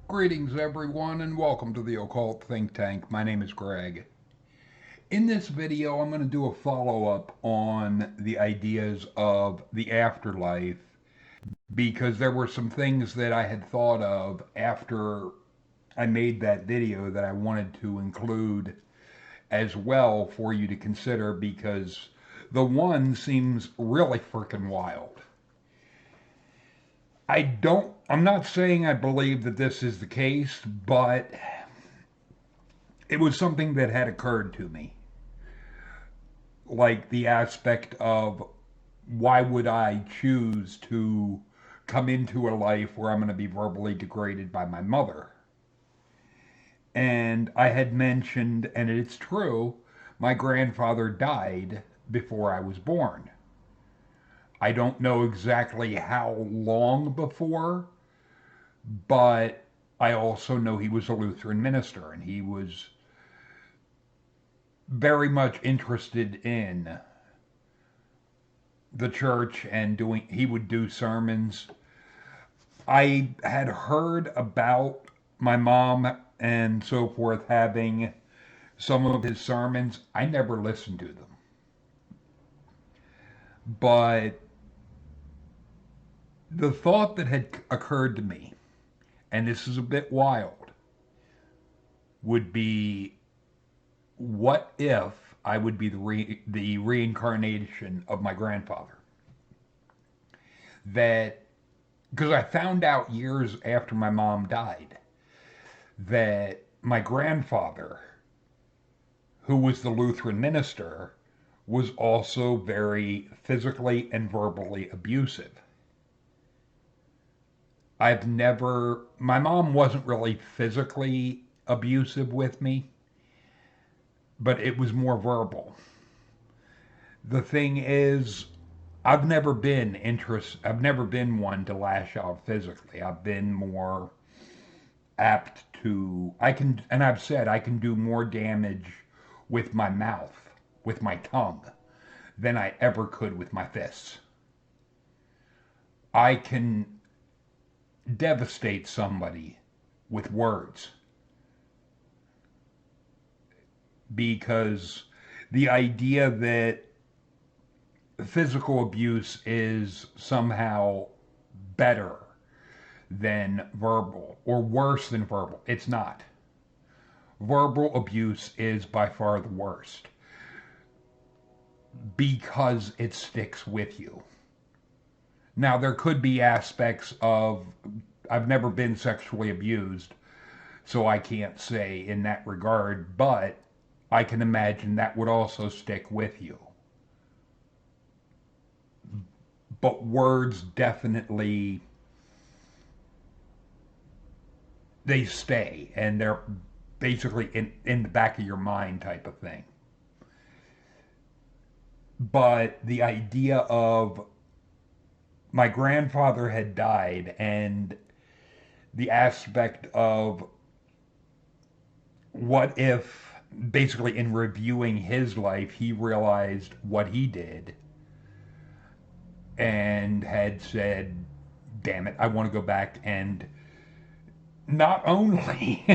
Greetings, everyone, and welcome to the Occult Think Tank. My name is Greg. In this video, I'm going to do a follow up on the ideas of the afterlife because there were some things that I had thought of after I made that video that I wanted to include as well for you to consider because the one seems really freaking wild. I'm not saying I believe that this is the case, but it was something that had occurred to me. Like the aspect of why would I choose to come into a life where I'm going to be verbally degraded by my mother? And I had mentioned, and it's true, my grandfather died before I was born. I don't know exactly how long before, but I also know he was a Lutheran minister and he was very much interested in the church and he would do sermons. I had heard about my mom and so forth having some of his sermons. I never listened to them. But the thought that had occurred to me, and this is a bit wild, would be what if I would be the reincarnation of my grandfather? That because I found out years after my mom died that my grandfather, who was the Lutheran minister, was also very physically and verbally abusive. My mom wasn't really physically abusive with me, but it was more verbal. The thing is, I've never been one to lash out physically. I've been more apt to, and I've said I can do more damage with my mouth, with my tongue, than I ever could with my fists. I can devastate somebody with words because the idea that physical abuse is somehow better than verbal or worse than verbal. It's not. Verbal abuse is by far the worst because it sticks with you. Now, there could be aspects of, I've never been sexually abused, so I can't say in that regard, but I can imagine that would also stick with you. But words definitely, they stay and they're basically in the back of your mind type of thing. But the idea of my grandfather had died and the aspect of what if basically in reviewing his life he realized what he did and had said, damn it, I want to go back and not only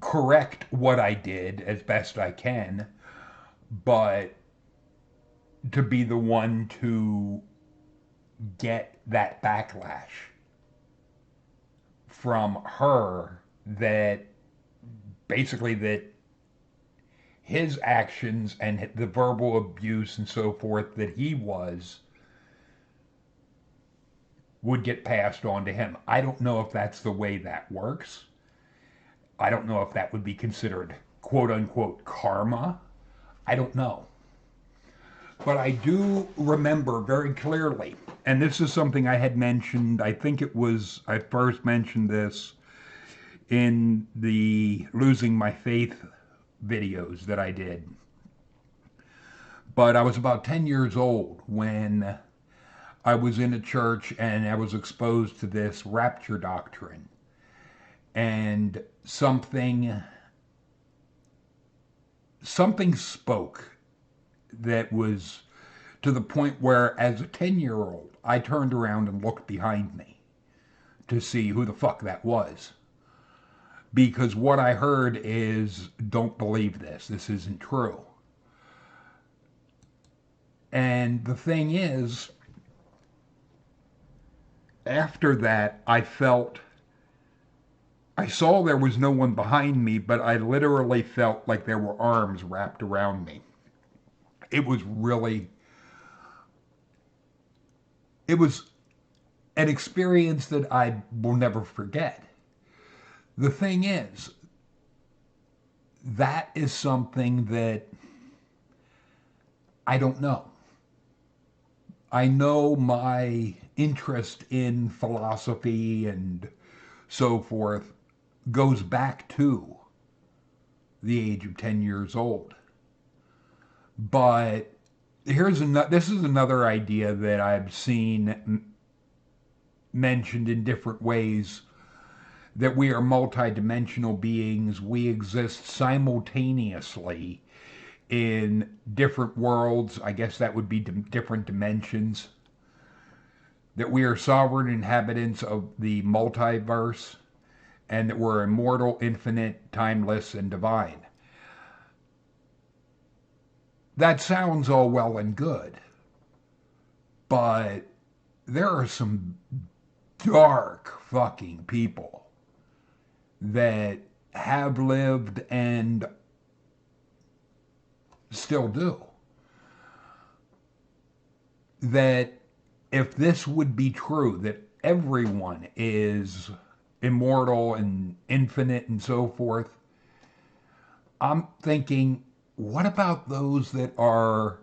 correct what I did as best I can, but to be the one to get that backlash from her, that basically that his actions and the verbal abuse and so forth that he would get passed on to him. I don't know if that's the way that works. I don't know if that would be considered quote unquote karma. I don't know. But I do remember very clearly, and this is something I had mentioned, I first mentioned this in the Losing My Faith videos that I did. But I was about 10 years old when I was in a church and I was exposed to this rapture doctrine. And something spoke that was to the point where, as a 10-year-old, I turned around and looked behind me to see who the fuck that was. Because what I heard is, don't believe this. This isn't true. And the thing is, after that, I saw there was no one behind me, but I literally felt like there were arms wrapped around me. It was an experience that I will never forget. The thing is, that is something that I don't know. I know my interest in philosophy and so forth goes back to the age of 10 years old. But this is another idea that I've seen mentioned in different ways, that we are multidimensional beings. We exist simultaneously in different worlds. I guess that would be different dimensions. That we are sovereign inhabitants of the multiverse, and that we're immortal, infinite, timeless, and divine. That sounds all well and good, but there are some dark fucking people that have lived and still do. That if this would be true, that everyone is immortal and infinite and so forth, I'm thinking, what about those that are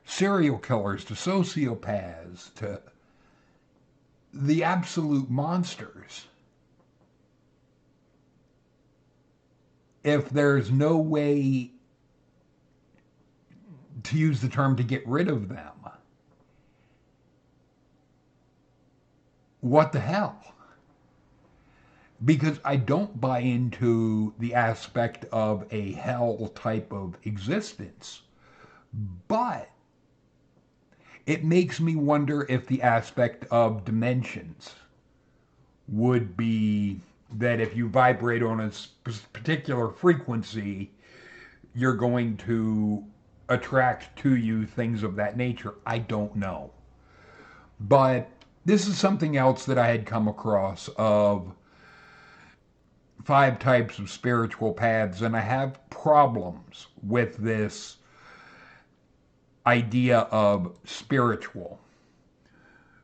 serial killers, to sociopaths, to the absolute monsters? If there's no way, to use the term, to get rid of them, what the hell? Because I don't buy into the aspect of a hell type of existence, but it makes me wonder if the aspect of dimensions would be that if you vibrate on a particular frequency, you're going to attract to you things of that nature. I don't know. But this is something else that I had come across of 5 types of spiritual paths, and I have problems with this idea of spiritual.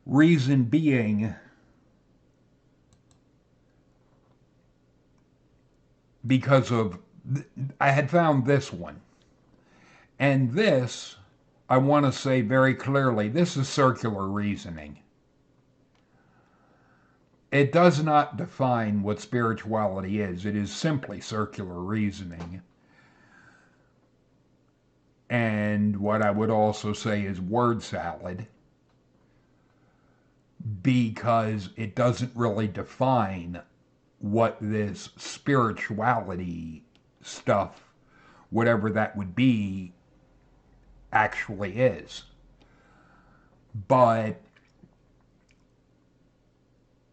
Reason being, because of, I had found this one. And this, I want to say very clearly, this is circular reasoning. It does not define what spirituality is. It is simply circular reasoning. And what I would also say is word salad, because it doesn't really define what this spirituality stuff, whatever that would be, actually is. But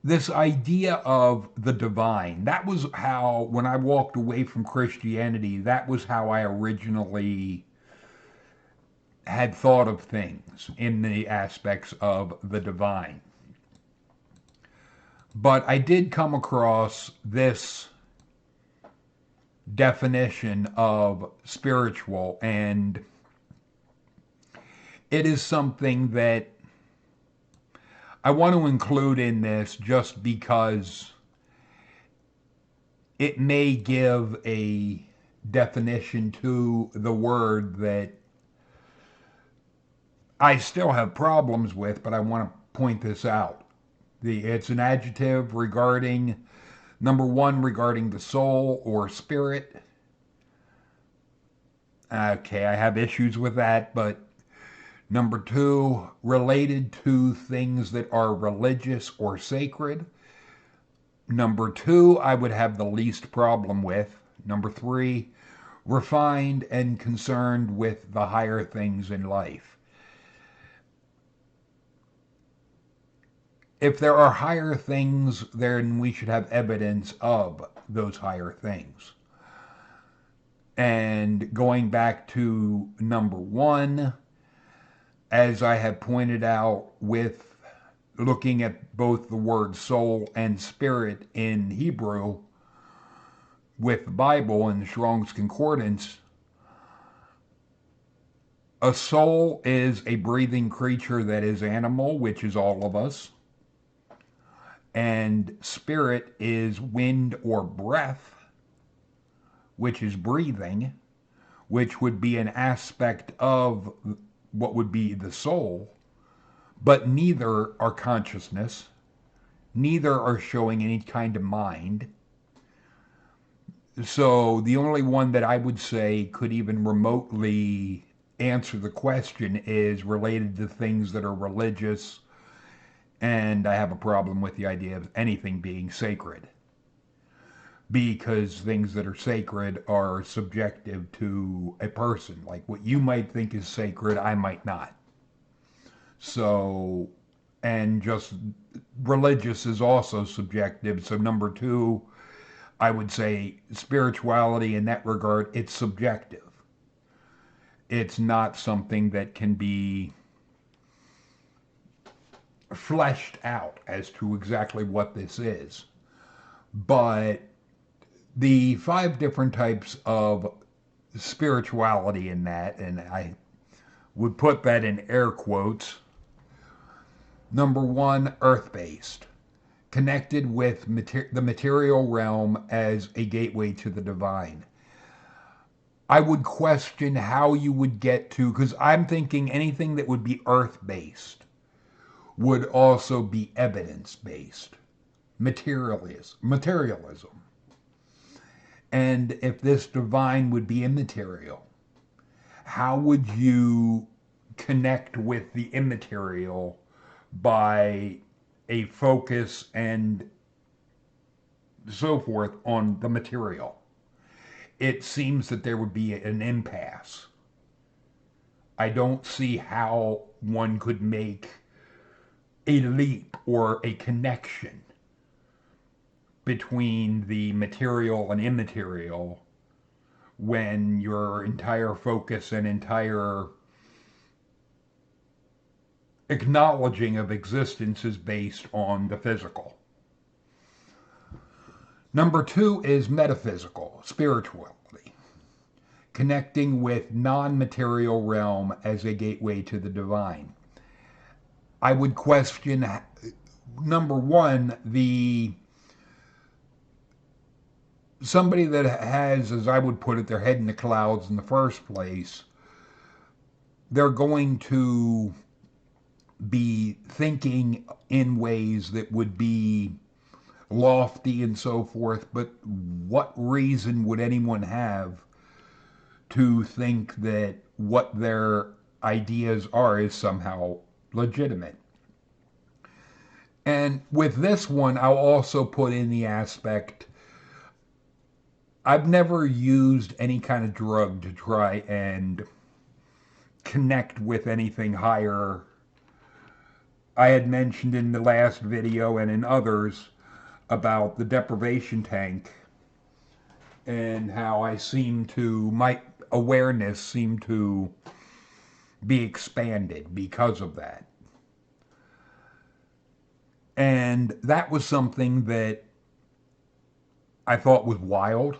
this idea of the divine, that was how, when I walked away from Christianity, that was how I originally had thought of things, in the aspects of the divine. But I did come across this definition of spiritual, and it is something that I want to include in this just because it may give a definition to the word that I still have problems with, but I want to point this out. It's an adjective regarding, number 1, regarding the soul or spirit. Okay, I have issues with that, but number 2, related to things that are religious or sacred. Number 2, I would have the least problem with. Number 3, refined and concerned with the higher things in life. if there are higher things, then we should have evidence of those higher things. And going back to number one, as I have pointed out with looking at both the word soul and spirit in Hebrew with the Bible and the Strong's Concordance, a soul is a breathing creature that is animal, which is all of us. And spirit is wind or breath, which is breathing, which would be an aspect of what would be the soul. But neither are consciousness, neither are showing any kind of mind. So the only one that I would say could even remotely answer the question is related to things that are religious, and I have a problem with the idea of anything being sacred, because things that are sacred are subjective to a person. Like what you might think is sacred, I might not. So, and just religious is also subjective. So number two, I would say spirituality in that regard, it's subjective. It's not something that can be fleshed out as to exactly what this is. But the 5 different types of spirituality in that, and I would put that in air quotes. Number one, earth-based, connected with the material realm as a gateway to the divine. I would question how you would get to, because I'm thinking anything that would be earth-based would also be evidence-based, materialism. And if this divine would be immaterial, how would you connect with the immaterial by a focus and so forth on the material? It seems that there would be an impasse. I don't see how one could make a leap or a connection between the material and immaterial when your entire focus and entire acknowledging of existence is based on the physical. Number two is metaphysical, spirituality, connecting with non-material realm as a gateway to the divine. I would question, number one, somebody that has, as I would put it, their head in the clouds in the first place, they're going to be thinking in ways that would be lofty and so forth, but what reason would anyone have to think that what their ideas are is somehow legitimate? And with this one, I'll also put in the aspect, I've never used any kind of drug to try and connect with anything higher. I had mentioned in the last video and in others about the deprivation tank and how my awareness seemed to be expanded because of that. And that was something that I thought was wild,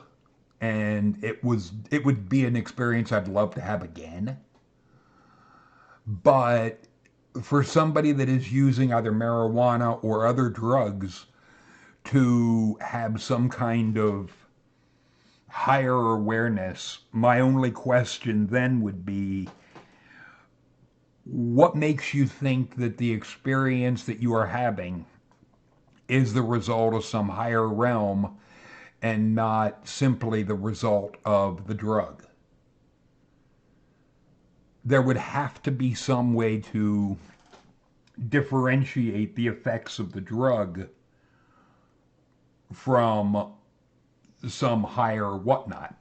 and it would be an experience I'd love to have again. But for somebody that is using either marijuana or other drugs to have some kind of higher awareness, my only question then would be, what makes you think that the experience that you are having is the result of some higher realm and not simply the result of the drug? There would have to be some way to differentiate the effects of the drug from some higher whatnot.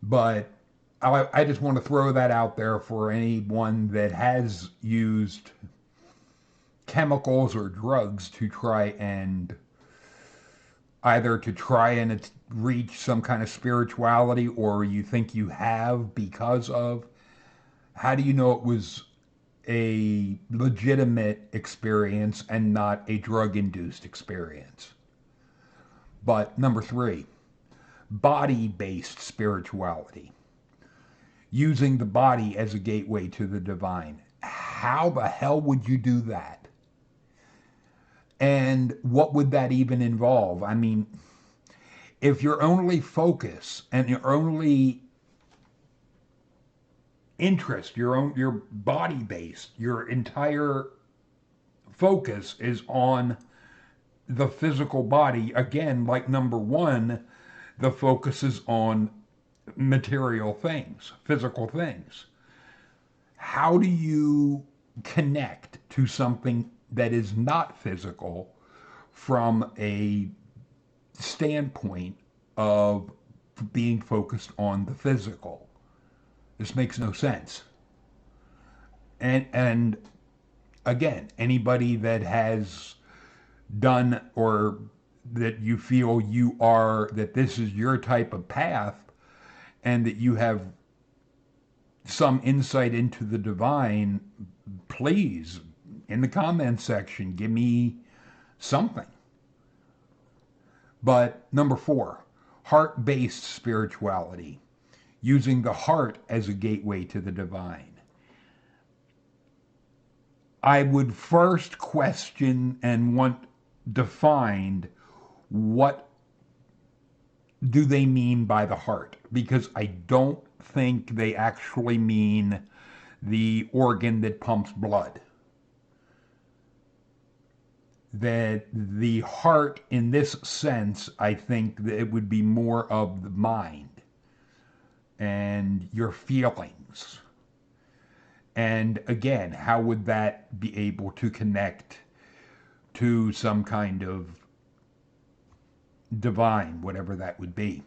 But I just want to throw that out there for anyone that has used chemicals or drugs to try and either to try and reach some kind of spirituality, or you think you have because of? How do you know it was a legitimate experience and not a drug induced experience? But number three, body based spirituality, using the body as a gateway to the divine. How the hell would you do that? And what would that even involve? I mean, if your only focus and your only interest, your body based, your entire focus is on the physical body, again, like number one, the focus is on material things, physical things. How do you connect to something that is not physical from a standpoint of being focused on the physical? This makes no sense. And again, anybody that has done, or that you feel you are, that this is your type of path, and that you have some insight into the divine, please, in the comments section, give me something. But number four, heart-based spirituality, using the heart as a gateway to the divine. I would first question and want defined, what do they mean by the heart? Because I don't think they actually mean the organ that pumps blood. That the heart, in this sense, I think that it would be more of the mind and your feelings. And again, how would that be able to connect to some kind of divine, whatever that would be?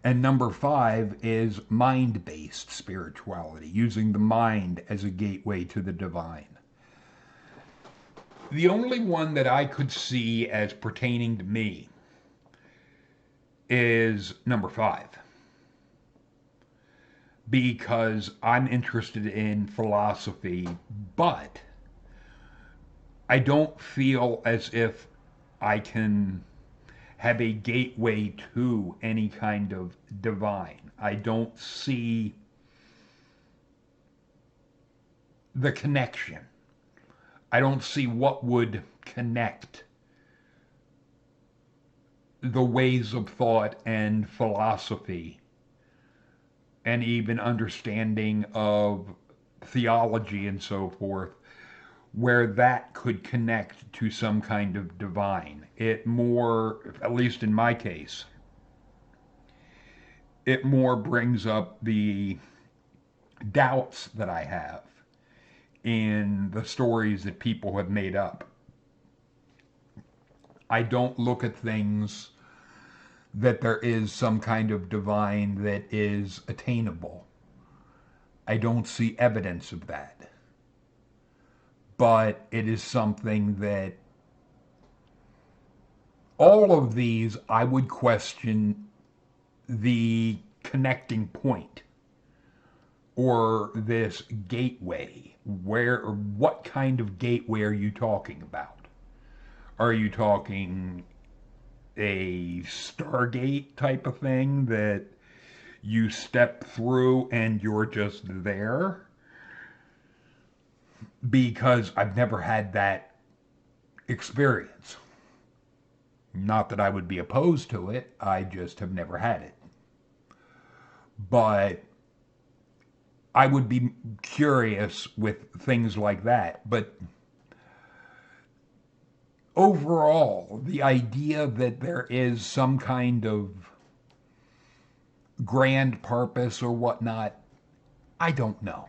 And number five is mind-based spirituality, using the mind as a gateway to the divine. The only one that I could see as pertaining to me is number five, because I'm interested in philosophy, but I don't feel as if I can have a gateway to any kind of divine. I don't see the connection. I don't see what would connect the ways of thought and philosophy and even understanding of theology and so forth, where that could connect to some kind of divine. It more, at least in my case, it more brings up the doubts that I have in the stories that people have made up. I don't look at things that there is some kind of divine that is attainable. I don't see evidence of that. But it is something that all of these, I would question the connecting point, or this gateway. What kind of gateway are you talking about? Are you talking a Stargate type of thing that you step through and you're just there? Because I've never had that experience. Not that I would be opposed to it, I just have never had it. But I would be curious with things like that. But overall, the idea that there is some kind of grand purpose or whatnot, I don't know.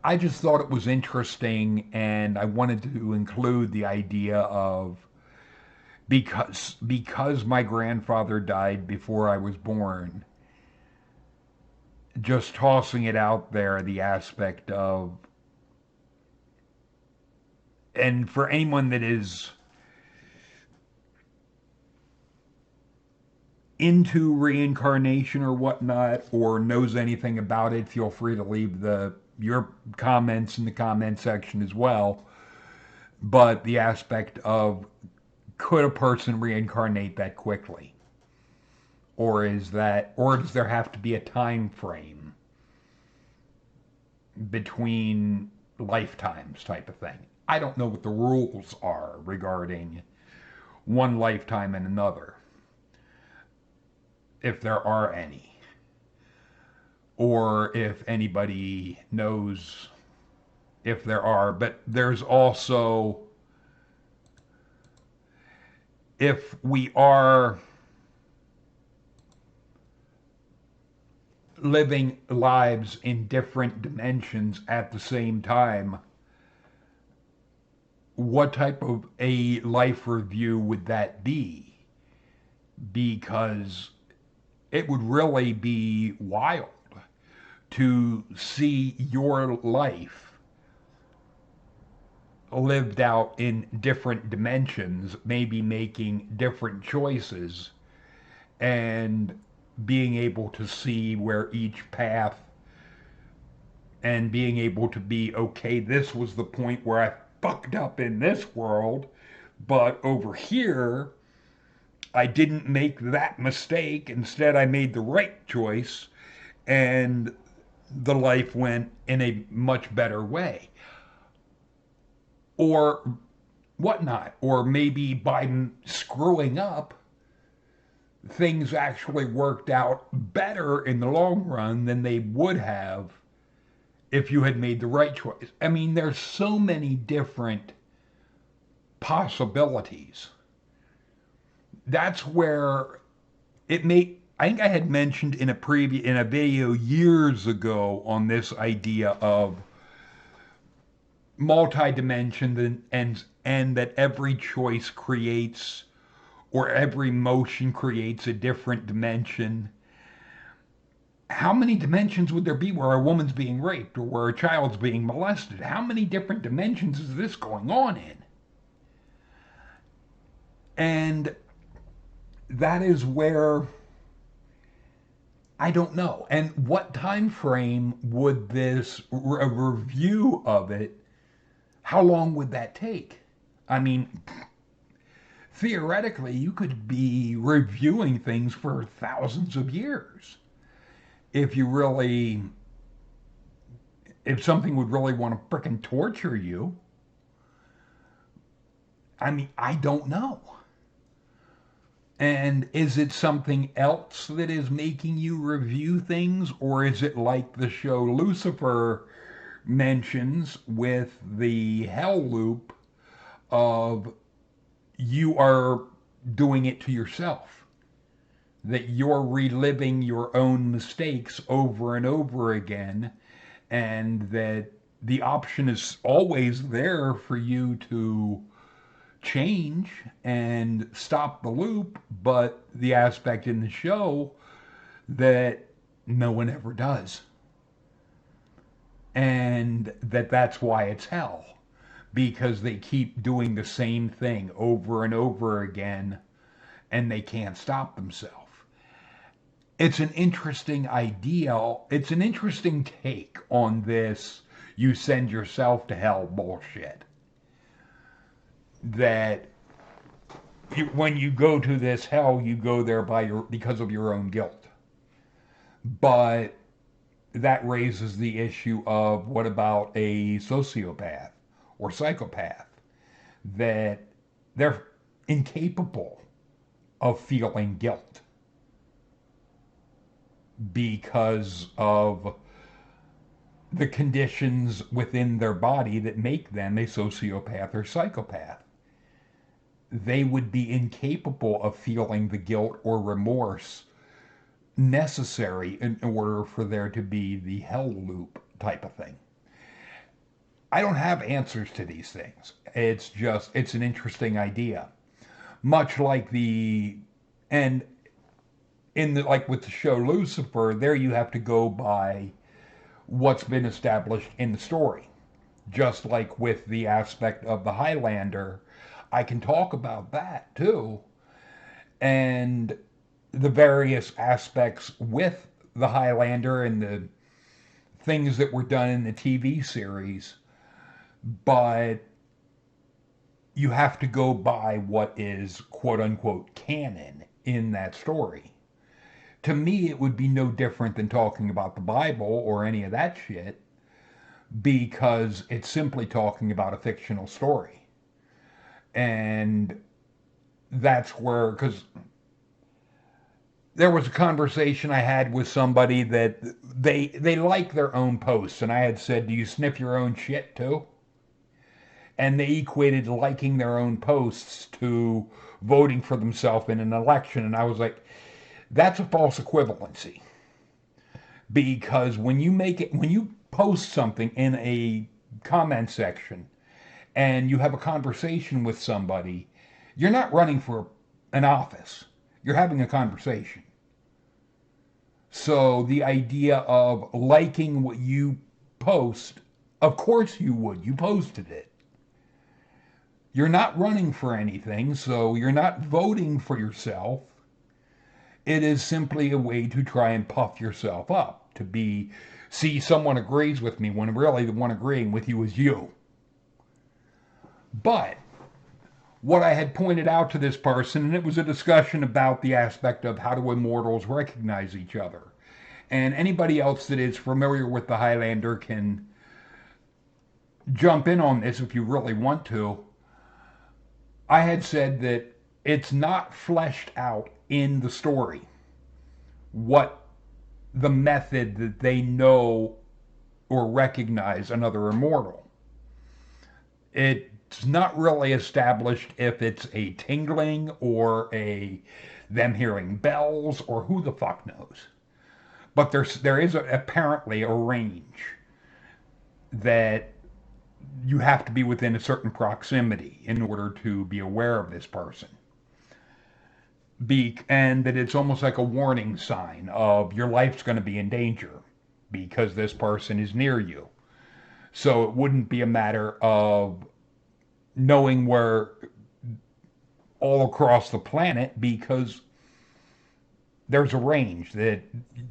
I just thought it was interesting, and I wanted to include the idea of, because my grandfather died before I was born, just tossing it out there, the aspect of And for anyone that is into reincarnation or whatnot, or knows anything about it, feel free to leave your comments in the comment section as well. But the aspect of, could a person reincarnate that quickly? Or does there have to be a time frame between lifetimes type of thing? I don't know what the rules are regarding one lifetime and another, if there are any, or if anybody knows if there are. But there's also, if we are living lives in different dimensions at the same time, what type of a life review would that be? Because it would really be wild to see your life lived out in different dimensions, maybe making different choices, and being able to see where each path, and being able to be, okay, this was the point where I fucked up in this world, but over here I didn't make that mistake. Instead, I made the right choice, and the life went in a much better way. Or whatnot. Or maybe by screwing up, things actually worked out better in the long run than they would have if you had made the right choice. I mean, there's so many different possibilities. That's where it may, I think I had mentioned in a video years ago on this idea of multi-dimension, and that every choice creates, or every motion creates, a different dimension. How many dimensions would there be where a woman's being raped, or where a child's being molested? How many different dimensions is this going on in? And that is where I don't know. And what time frame would this a review of it, how long would that take? I mean, theoretically, you could be reviewing things for thousands of years if you really, if something would really want to frickin' torture you. I mean, I don't know. And is it something else that is making you review things, or is it like the show Lucifer mentions with the hell loop of, you are doing it to yourself? That you're reliving your own mistakes over and over again, and that the option is always there for you to change and stop the loop, but the aspect in the show that no one ever does. And that's why it's hell, because they keep doing the same thing over and over again, and they can't stop themselves. It's an interesting idea. It's an interesting take on this you send yourself to hell bullshit. That when you go to this hell, you go there because of your own guilt. But that raises the issue of, what about a sociopath or psychopath? That they're incapable of feeling guilt because of the conditions within their body that make them a sociopath or psychopath. They would be incapable of feeling the guilt or remorse necessary in order for there to be the hell loop type of thing. I don't have answers to these things. It's an interesting idea. Much like and like with the show Lucifer, there you have to go by what's been established in the story. just like with the aspect of the Highlander, I can talk about that too, and the various aspects with the Highlander and the things that were done in the TV series, but you have to go by what is quote unquote canon in that story. To me, it would be no different than talking about the Bible or any of that shit because it's simply talking about a fictional story. And that's where, because there was a conversation I had with somebody that they like their own posts, and I had said, "Do you sniff your own shit too?" And they equated liking their own posts to voting for themselves in an election, and I was like, "That's a false equivalency." Because when you post something in a comment section and you have a conversation with somebody, you're not running for an office. You're having a conversation. So the idea of liking what you post, of course you would. You posted it. You're not running for anything, so you're not voting for yourself. It is simply a way to try and puff yourself up, to be, see, someone agrees with me when really the one agreeing with you is you. But what I had pointed out to this person, and it was a discussion about the aspect of how do immortals recognize each other. And anybody else that is familiar with the Highlander can jump in on this if you really want to. I had said that it's not fleshed out in the story what the method that they know or recognize another immortal. It's not really established if it's a tingling or a them hearing bells or who the fuck knows. But there is apparently a range that you have to be within a certain proximity in order to be aware of this person. And that it's almost like a warning sign of your life's going to be in danger because this person is near you. So it wouldn't be a matter of knowing where all across the planet because there's a range that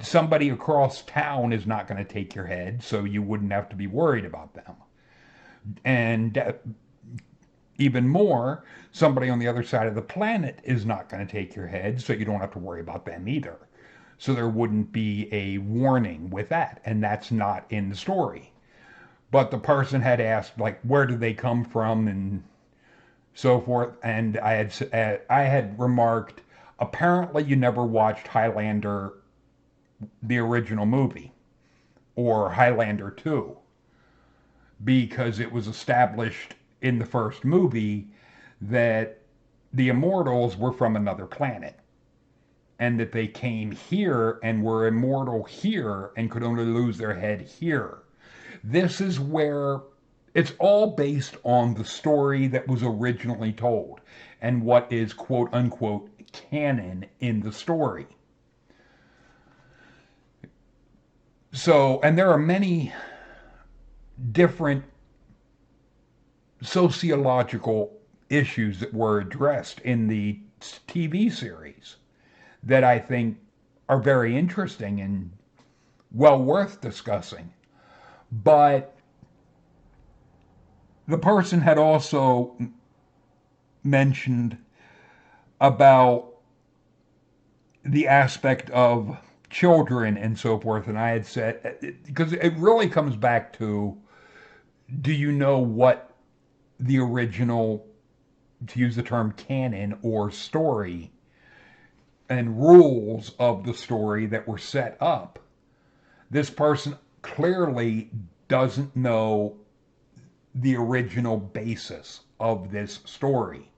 somebody across town is not going to take your head, so you wouldn't have to be worried about them. And even more, somebody on the other side of the planet is not going to take your head, so you don't have to worry about them either. So there wouldn't be a warning with that, and that's not in the story. But the person had asked, like, where did they come from and so forth, and I had remarked, apparently you never watched Highlander, the original movie, or Highlander 2, because it was established in the first movie that the immortals were from another planet and that they came here and were immortal here and could only lose their head here. This is where it's all based on the story that was originally told and what is quote unquote canon in the story. So, and there are many different sociological issues that were addressed in the TV series that I think are very interesting and well worth discussing. But the person had also mentioned about the aspect of children and so forth, and I had said, because it really comes back to, do you know what the original, to use the term canon or story, and rules of the story that were set up? This person clearly doesn't know the original basis of this story,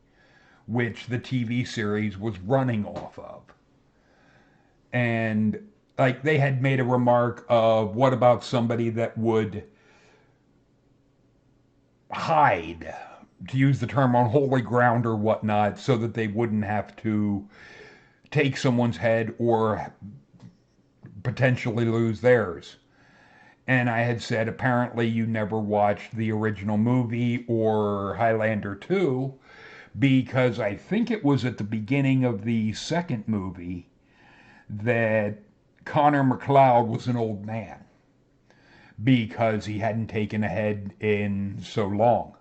which the TV series was running off of. And like they had made a remark of, what about somebody that would hide, to use the term, on holy ground or whatnot, so that they wouldn't have to take someone's head or potentially lose theirs. And I had said, apparently, you never watched the original movie or Highlander 2, because I think it was at the beginning of the second movie that Connor McLeod was an old man because he hadn't taken a head in so long.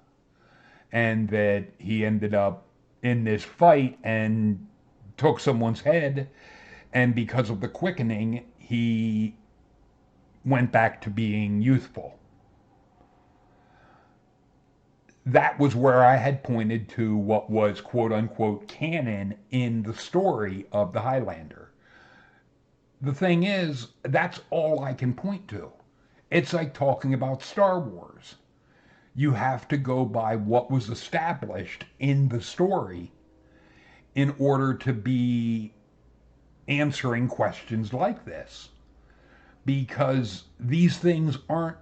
And that he ended up in this fight and took someone's head. And because of the quickening, he went back to being youthful. That was where I had pointed to what was quote unquote canon in the story of the Highlander. The thing is, that's all I can point to. It's like talking about Star Wars. You have to go by what was established in the story in order to be answering questions like this. Because these things aren't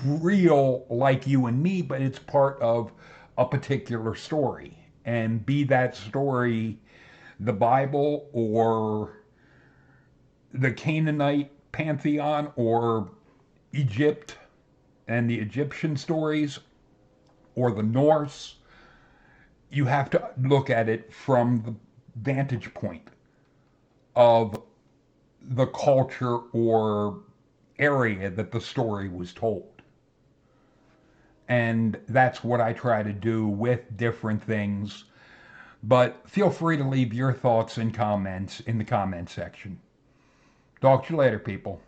real like you and me, but it's part of a particular story. And be that story the Bible or the Canaanite pantheon or Egypt and the Egyptian stories or the Norse, you have to look at it from the vantage point of the culture or area that the story was told. And that's what I try to do with different things. But feel free to leave your thoughts and comments in the comment section. Talk to you later, people.